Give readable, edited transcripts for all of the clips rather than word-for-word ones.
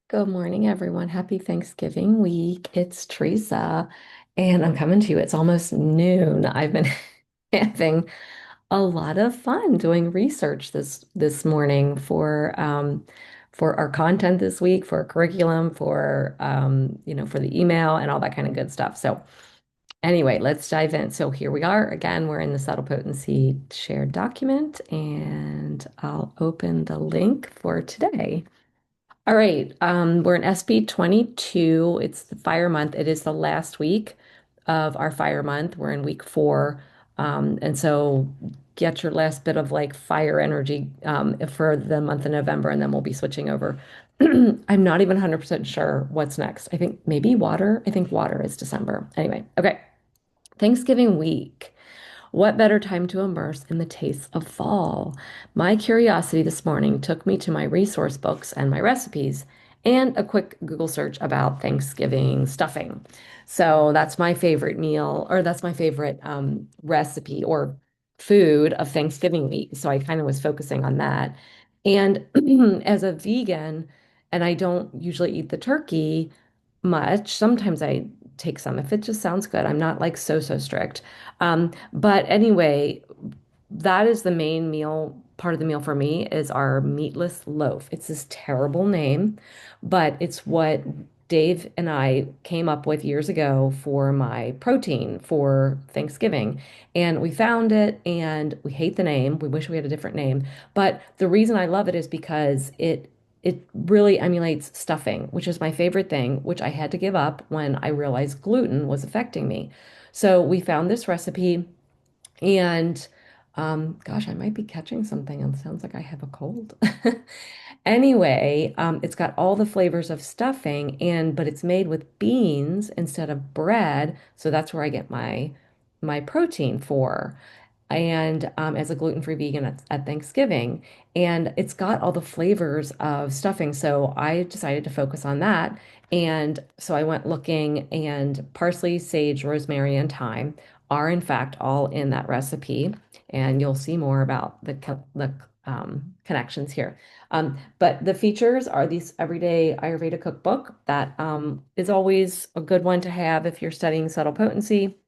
Good morning, everyone. Happy Thanksgiving week. It's Teresa, and I'm coming to you. It's almost noon. I've been having a lot of fun doing research this morning for our content this week, for our curriculum, for the email and all that kind of good stuff. So anyway, let's dive in. So here we are again. We're in the subtle potency shared document, and I'll open the link for today. All right, we're in SP22. It's the fire month. It is the last week of our fire month. We're in week 4. And so get your last bit of like fire energy for the month of November, and then we'll be switching over. I'm not even 100% sure what's next. I think maybe water. I think water is December. Anyway, okay. Thanksgiving week. What better time to immerse in the tastes of fall? My curiosity this morning took me to my resource books and my recipes and a quick Google search about Thanksgiving stuffing. So that's my favorite meal, or that's my favorite recipe or food of Thanksgiving week. So I kind of was focusing on that. And as a vegan, and I don't usually eat the turkey much, sometimes I take some if it just sounds good. I'm not like so strict. But anyway, that is the main meal, part of the meal for me is our meatless loaf. It's this terrible name, but it's what Dave and I came up with years ago for my protein for Thanksgiving. And we found it and we hate the name. We wish we had a different name. But the reason I love it is because it really emulates stuffing, which is my favorite thing, which I had to give up when I realized gluten was affecting me. So we found this recipe and gosh, I might be catching something. It sounds like I have a cold. Anyway, it's got all the flavors of stuffing but it's made with beans instead of bread. So that's where I get my protein for and as a gluten-free vegan at Thanksgiving. And it's got all the flavors of stuffing. So I decided to focus on that. And so I went looking, and parsley, sage, rosemary, and thyme are in fact all in that recipe. And you'll see more about the connections here. But the features are these everyday Ayurveda cookbook that is always a good one to have if you're studying subtle potency.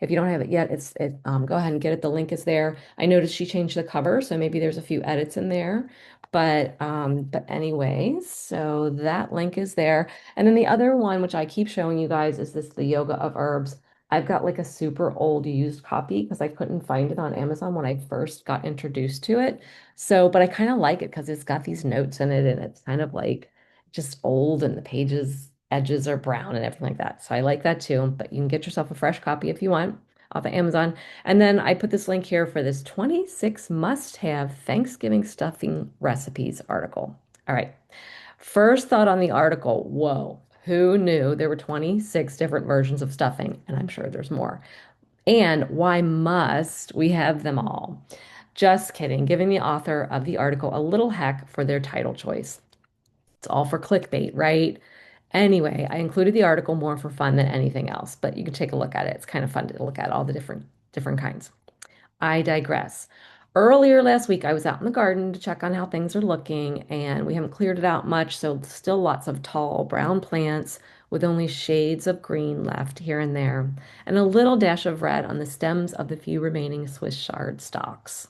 If you don't have it yet, go ahead and get it. The link is there. I noticed she changed the cover, so maybe there's a few edits in there. But anyways, so that link is there. And then the other one, which I keep showing you guys, is the Yoga of Herbs. I've got like a super old used copy because I couldn't find it on Amazon when I first got introduced to it. So, but I kind of like it because it's got these notes in it and it's kind of like just old and the pages edges are brown and everything like that. So I like that too, but you can get yourself a fresh copy if you want off of Amazon. And then I put this link here for this 26 must-have Thanksgiving stuffing recipes article. All right. First thought on the article, whoa, who knew there were 26 different versions of stuffing? And I'm sure there's more. And why must we have them all? Just kidding, giving the author of the article a little heck for their title choice. It's all for clickbait, right? Anyway, I included the article more for fun than anything else, but you can take a look at it. It's kind of fun to look at all the different kinds. I digress. Earlier last week, I was out in the garden to check on how things are looking, and we haven't cleared it out much, so still lots of tall brown plants with only shades of green left here and there, and a little dash of red on the stems of the few remaining Swiss chard stalks.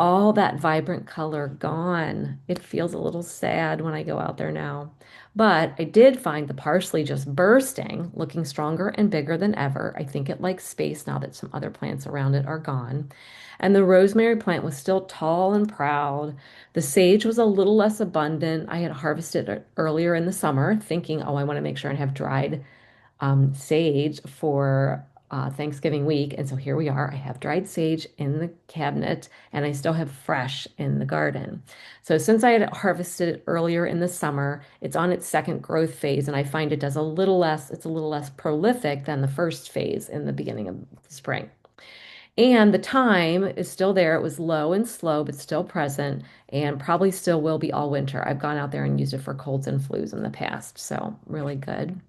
All that vibrant color gone. It feels a little sad when I go out there now. But I did find the parsley just bursting, looking stronger and bigger than ever. I think it likes space now that some other plants around it are gone. And the rosemary plant was still tall and proud. The sage was a little less abundant. I had harvested it earlier in the summer, thinking, oh, I want to make sure and have dried sage for Thanksgiving week. And so here we are. I have dried sage in the cabinet and I still have fresh in the garden. So since I had harvested it earlier in the summer, it's on its second growth phase and I find it does it's a little less prolific than the first phase in the beginning of the spring. And the time is still there. It was low and slow, but still present and probably still will be all winter. I've gone out there and used it for colds and flus in the past. So really good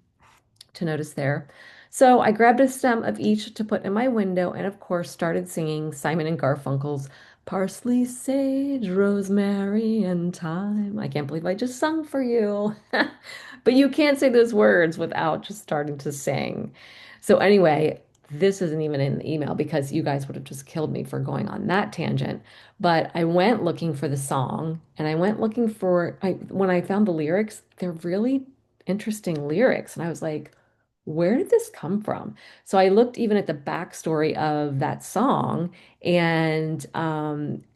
to notice there. So I grabbed a stem of each to put in my window and of course started singing Simon and Garfunkel's Parsley, sage, rosemary, and thyme. I can't believe I just sung for you. But you can't say those words without just starting to sing. So, anyway, this isn't even in the email because you guys would have just killed me for going on that tangent. But I went looking for the song and I went looking for, when I found the lyrics, they're really interesting lyrics. And I was like, where did this come from? So I looked even at the backstory of that song and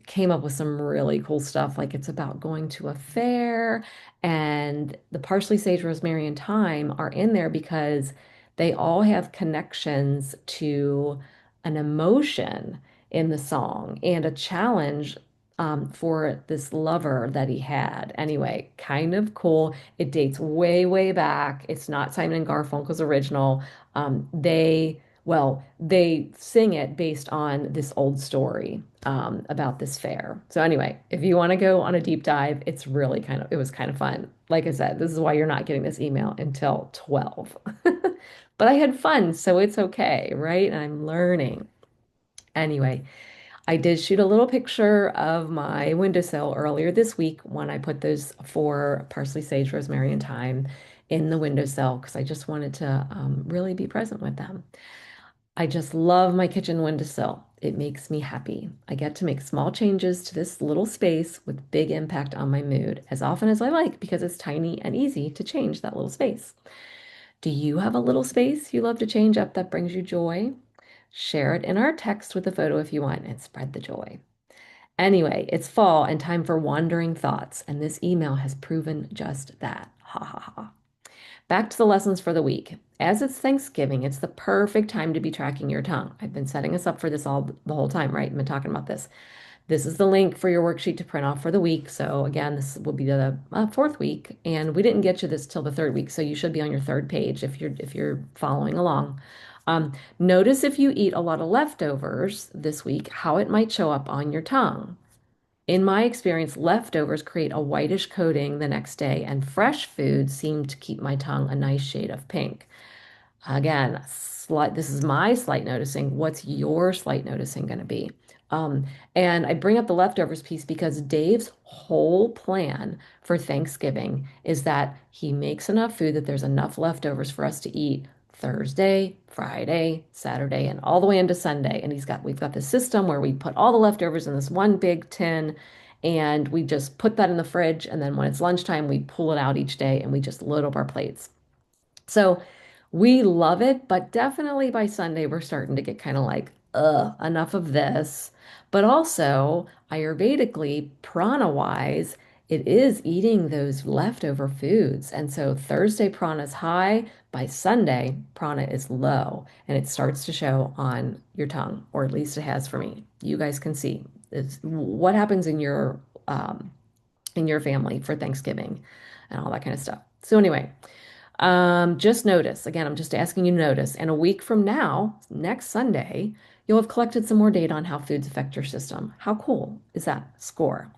came up with some really cool stuff. Like it's about going to a fair, and the parsley, sage, rosemary, and thyme are in there because they all have connections to an emotion in the song and a challenge for this lover that he had. Anyway, kind of cool. It dates way, way back. It's not Simon and Garfunkel's original. They sing it based on this old story about this fair. So anyway, if you want to go on a deep dive, it was kind of fun. Like I said, this is why you're not getting this email until 12. But I had fun, so it's okay, right? And I'm learning. Anyway, I did shoot a little picture of my windowsill earlier this week when I put those four parsley, sage, rosemary, and thyme in the windowsill because I just wanted to really be present with them. I just love my kitchen windowsill. It makes me happy. I get to make small changes to this little space with big impact on my mood as often as I like because it's tiny and easy to change that little space. Do you have a little space you love to change up that brings you joy? Share it in our text with a photo if you want and spread the joy. Anyway, it's fall and time for wandering thoughts, and this email has proven just that. Ha ha ha. Back to the lessons for the week. As it's Thanksgiving, it's the perfect time to be tracking your tongue. I've been setting us up for this all the whole time, right? I've been talking about this. This is the link for your worksheet to print off for the week. So again, this will be the fourth week, and we didn't get you this till the third week, so you should be on your third page if you're following along. Notice if you eat a lot of leftovers this week, how it might show up on your tongue. In my experience, leftovers create a whitish coating the next day, and fresh foods seem to keep my tongue a nice shade of pink. Again, this is my slight noticing. What's your slight noticing going to be? Um, and I bring up the leftovers piece because Dave's whole plan for Thanksgiving is that he makes enough food that there's enough leftovers for us to eat Thursday, Friday, Saturday, and all the way into Sunday. And we've got this system where we put all the leftovers in this one big tin and we just put that in the fridge. And then when it's lunchtime, we pull it out each day and we just load up our plates. So we love it, but definitely by Sunday, we're starting to get kind of like, enough of this. But also, Ayurvedically, prana-wise, it is eating those leftover foods. And so Thursday, prana is high. By Sunday, prana is low, and it starts to show on your tongue, or at least it has for me. You guys can see what happens in your family for Thanksgiving and all that kind of stuff. So anyway, just notice, again, I'm just asking you to notice. And a week from now, next Sunday, you'll have collected some more data on how foods affect your system. How cool is that score?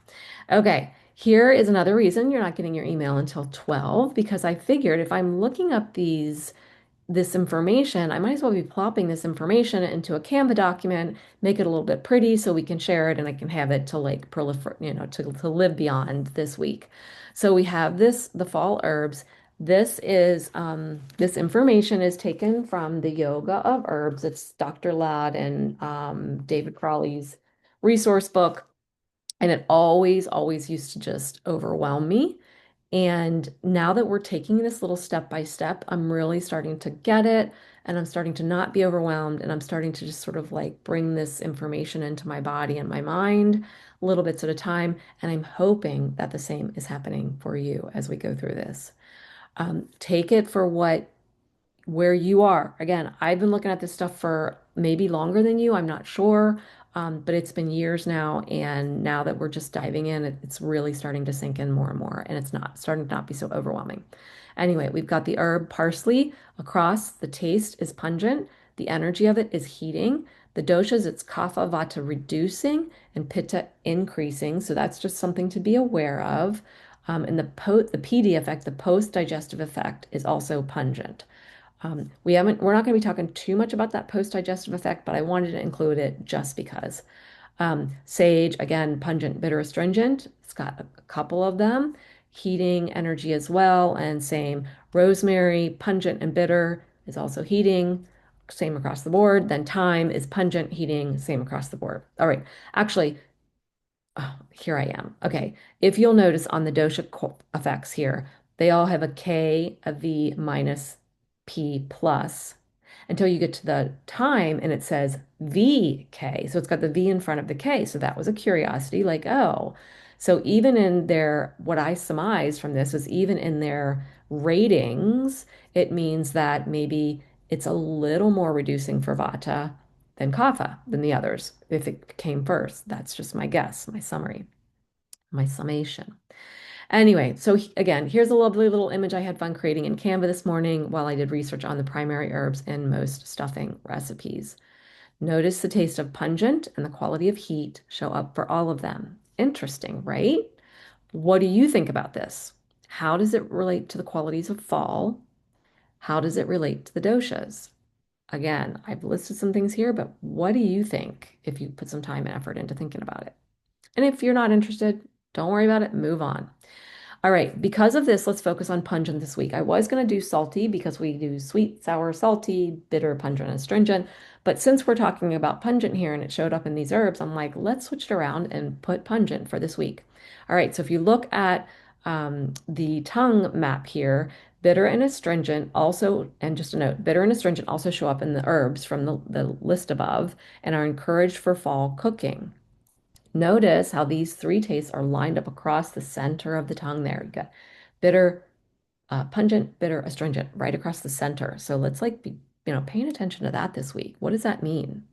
Okay, here is another reason you're not getting your email until 12 because I figured if I'm looking up this information, I might as well be plopping this information into a Canva document, make it a little bit pretty so we can share it and I can have it to like proliferate, to live beyond this week. So we have the fall herbs. This information is taken from the Yoga of Herbs. It's Dr. Ladd and David Crowley's resource book. And it always, always used to just overwhelm me. And now that we're taking this little step by step, I'm really starting to get it and I'm starting to not be overwhelmed and I'm starting to just sort of like bring this information into my body and my mind little bits at a time. And I'm hoping that the same is happening for you as we go through this. Take it for where you are. Again, I've been looking at this stuff for maybe longer than you. I'm not sure. But it's been years now. And now that we're just diving in, it's really starting to sink in more and more. And it's not starting to not be so overwhelming. Anyway, we've got the herb parsley across. The taste is pungent. The energy of it is heating. The doshas, it's kapha vata reducing and pitta increasing. So that's just something to be aware of. And the PD effect, the post-digestive effect, is also pungent. We're not going to be talking too much about that post-digestive effect, but I wanted to include it just because. Sage, again, pungent, bitter, astringent. It's got a couple of them. Heating energy as well, and same. Rosemary, pungent and bitter, is also heating, same across the board. Then thyme is pungent, heating, same across the board. All right, actually, oh, here I am. Okay, if you'll notice on the effects here, they all have a K, a V minus, P plus until you get to the time and it says VK. So it's got the V in front of the K. So that was a curiosity, like, oh. So even in their, what I surmised from this is even in their ratings, it means that maybe it's a little more reducing for Vata than Kapha than the others if it came first. That's just my guess, my summary, my summation. Anyway, so again, here's a lovely little image I had fun creating in Canva this morning while I did research on the primary herbs in most stuffing recipes. Notice the taste of pungent and the quality of heat show up for all of them. Interesting, right? What do you think about this? How does it relate to the qualities of fall? How does it relate to the doshas? Again, I've listed some things here, but what do you think if you put some time and effort into thinking about it? And if you're not interested, don't worry about it, move on. All right, because of this, let's focus on pungent this week. I was going to do salty because we do sweet, sour, salty, bitter, pungent, and astringent. But since we're talking about pungent here and it showed up in these herbs, I'm like, let's switch it around and put pungent for this week. All right, so if you look at the tongue map here, bitter and astringent also, and just a note, bitter and astringent also show up in the herbs from the list above and are encouraged for fall cooking. Notice how these three tastes are lined up across the center of the tongue there. You got bitter, pungent, bitter, astringent right across the center. So let's like be, paying attention to that this week. What does that mean?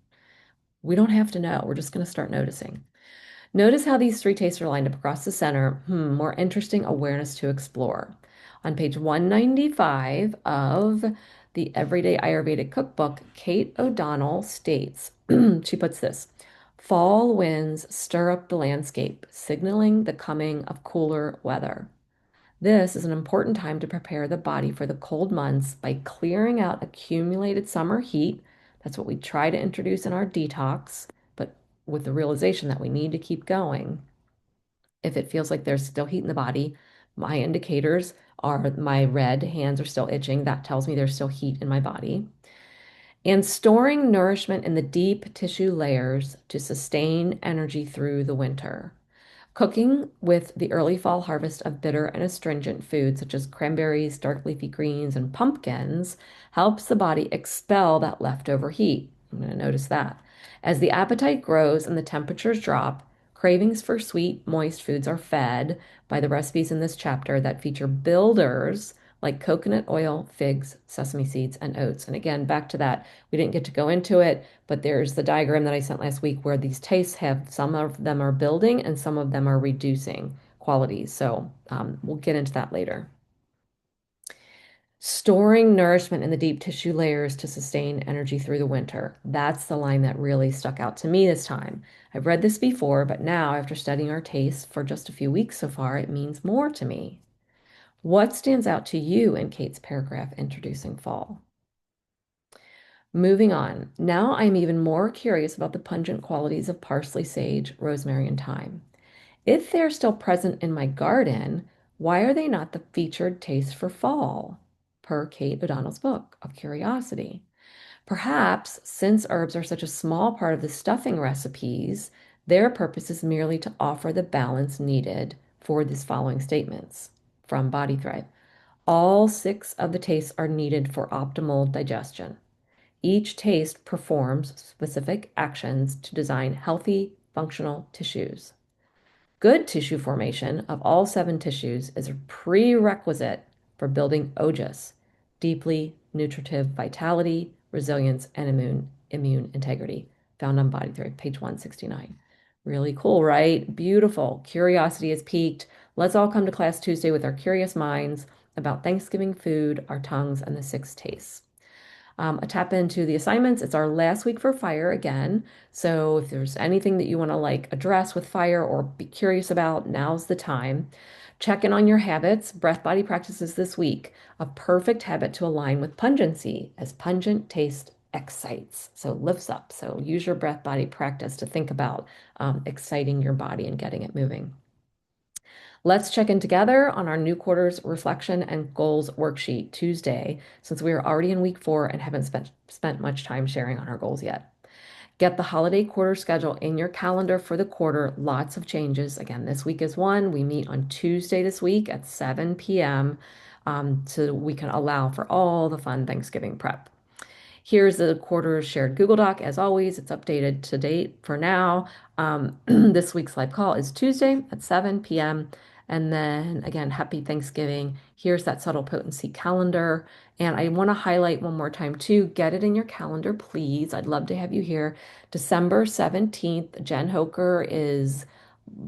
We don't have to know. We're just going to start noticing. Notice how these three tastes are lined up across the center. More interesting awareness to explore. On page 195 of the Everyday Ayurvedic Cookbook, Kate O'Donnell states, she puts this, fall winds stir up the landscape, signaling the coming of cooler weather. This is an important time to prepare the body for the cold months by clearing out accumulated summer heat. That's what we try to introduce in our detox, but with the realization that we need to keep going. If it feels like there's still heat in the body, my indicators are my red hands are still itching. That tells me there's still heat in my body. And storing nourishment in the deep tissue layers to sustain energy through the winter. Cooking with the early fall harvest of bitter and astringent foods such as cranberries, dark leafy greens, and pumpkins helps the body expel that leftover heat. I'm going to notice that. As the appetite grows and the temperatures drop, cravings for sweet, moist foods are fed by the recipes in this chapter that feature builders like coconut oil, figs, sesame seeds, and oats. And again, back to that, we didn't get to go into it, but there's the diagram that I sent last week where these tastes have some of them are building and some of them are reducing qualities. So we'll get into that later. Storing nourishment in the deep tissue layers to sustain energy through the winter. That's the line that really stuck out to me this time. I've read this before, but now, after studying our tastes for just a few weeks so far, it means more to me. What stands out to you in Kate's paragraph introducing fall? Moving on. Now I'm even more curious about the pungent qualities of parsley, sage, rosemary, and thyme. If they're still present in my garden, why are they not the featured taste for fall, per Kate O'Donnell's book of Curiosity? Perhaps, since herbs are such a small part of the stuffing recipes, their purpose is merely to offer the balance needed for these following statements from Body Thrive. All six of the tastes are needed for optimal digestion. Each taste performs specific actions to design healthy, functional tissues. Good tissue formation of all seven tissues is a prerequisite for building ojas, deeply nutritive vitality, resilience, and immune integrity, found on Body Thrive, page 169. Really cool, right? Beautiful. Curiosity is piqued. Let's all come to class Tuesday with our curious minds about Thanksgiving food, our tongues, and the six tastes. A tap into the assignments. It's our last week for fire again. So if there's anything that you want to like address with fire or be curious about, now's the time. Check in on your habits. Breath body practices this week. A perfect habit to align with pungency, as pungent taste excites. So lifts up. So use your breath body practice to think about exciting your body and getting it moving. Let's check in together on our new quarter's reflection and goals worksheet Tuesday, since we are already in week 4 and haven't spent much time sharing on our goals yet. Get the holiday quarter schedule in your calendar for the quarter. Lots of changes. Again, this week is one. We meet on Tuesday this week at 7 p.m. So we can allow for all the fun Thanksgiving prep. Here's the quarter's shared Google Doc. As always, it's updated to date for now. This week's live call is Tuesday at 7 p.m. And then again, happy Thanksgiving. Here's that subtle potency calendar. And I want to highlight one more time too, get it in your calendar, please. I'd love to have you here. December 17th, Jen Hoker is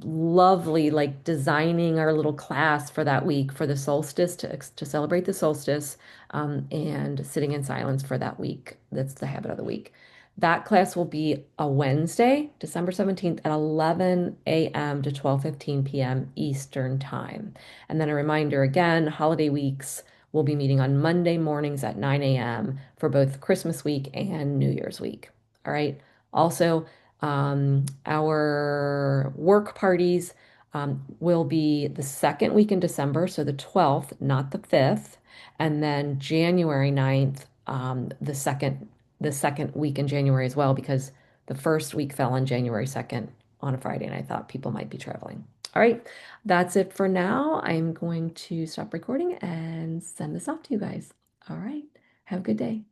lovely, like designing our little class for that week for the solstice to celebrate the solstice and sitting in silence for that week. That's the habit of the week. That class will be a Wednesday, December 17th at 11 a.m. to 12:15 p.m. Eastern Time. And then a reminder again, holiday weeks will be meeting on Monday mornings at 9 a.m. for both Christmas week and New Year's week. All right. Also, our work parties will be the second week in December, so the 12th, not the 5th, and then January 9th, the second week in January as well, because the first week fell on January 2nd on a Friday, and I thought people might be traveling. All right, that's it for now. I'm going to stop recording and send this off to you guys. All right, have a good day.